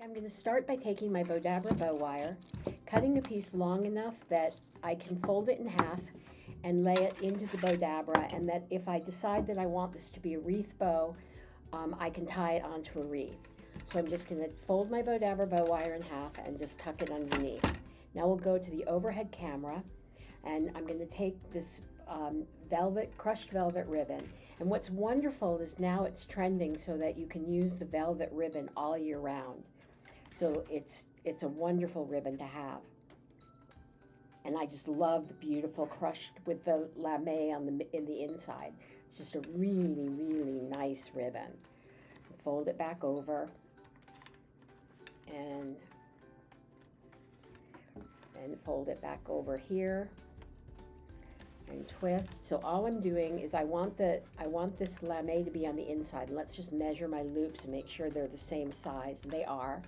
I'm going to start by taking my Bowdabra bow wire, cutting a piece long enough that I can fold it in half and lay it into the Bowdabra, and that if I decide that I want this to be a wreath bow, I can tie it onto a wreath. So I'm just going to fold my Bowdabra bow wire in half and just tuck it underneath. Now we'll go to the overhead camera, and I'm going to take this crushed velvet ribbon. And what's wonderful is now it's trending so that you can use the velvet ribbon all year round. So it's a wonderful ribbon to have. And I just love the beautiful crushed with the lame in the inside. It's just a really, really nice ribbon. Fold it back over and fold it back over here and twist. So all I'm doing is I want this lame to be on the inside. And let's just measure my loops and make sure they're the same size. They are.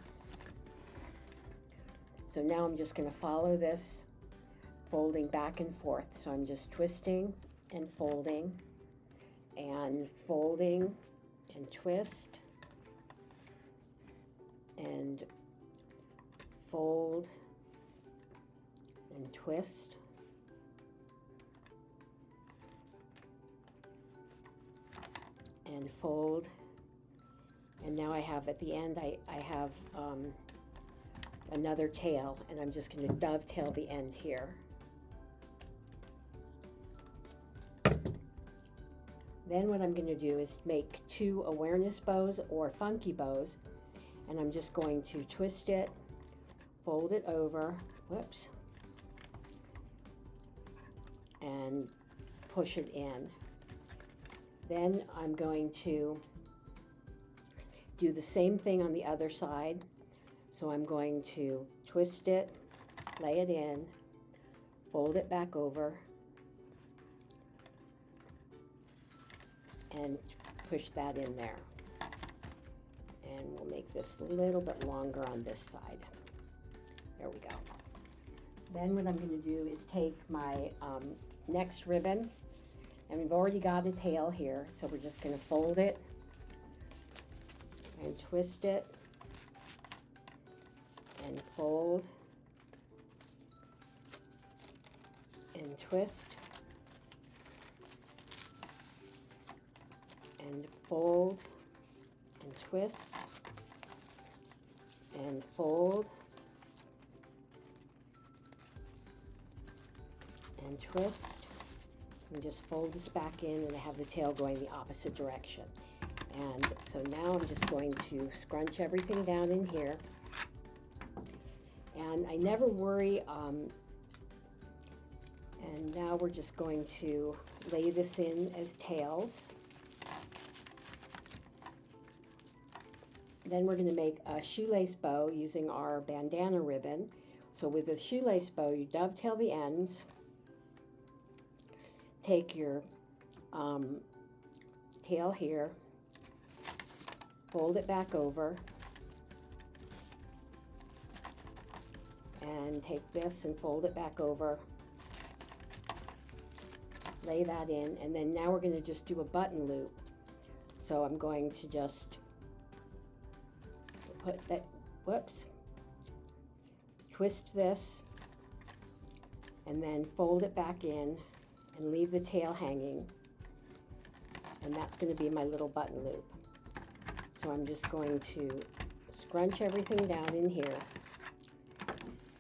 So now I'm just going to follow this, folding back and forth. So I'm just twisting and folding and twist and fold and twist and fold. And now I have at the end I have another tail, and I'm just going to dovetail the end here. Then what I'm going to do is make 2 awareness bows or funky bows, and I'm just going to twist it, fold it over, whoops, and push it in. Then I'm going to do the same thing on the other side. So I'm going to twist it, lay it in, fold it back over, and push that in there. And we'll make this a little bit longer on this side. There we go. Then what I'm going to do is take my next ribbon, and we've already got a tail here, so we're just going to fold it and twist it and fold and twist and fold and twist and fold and twist, and just fold this back in, and I have the tail going the opposite direction. And so now I'm just going to scrunch everything down in here. And I never worry, and now we're just going to lay this in as tails. Then we're going to make a shoelace bow using our bandana ribbon. So with a shoelace bow, you dovetail the ends, take your tail here, fold it back over, and take this and fold it back over, lay that in, and then now we're going to just do a button loop. So I'm going to just put that, twist this, and then fold it back in and leave the tail hanging, and that's going to be my little button loop. So I'm just going to scrunch everything down in here,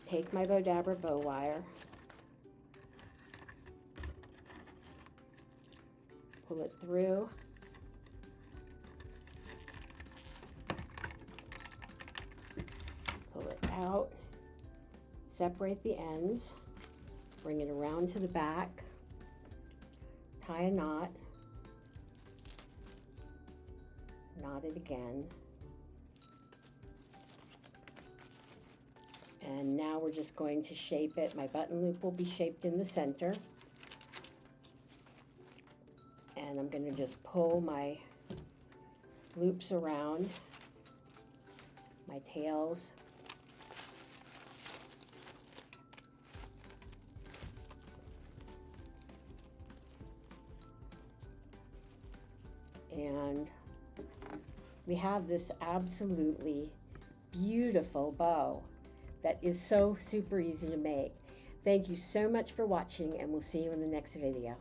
take my Bowdabra bow wire, pull it through, pull it out, separate the ends, bring it around to the back, tie a knot, knot it again, and now we're just going to shape it. My button loop will be shaped in the center, and I'm going to just pull my loops around my tails, and we have this absolutely beautiful beautiful bow that is so super easy to make. Thank you so much for watching, and we'll see you in the next video.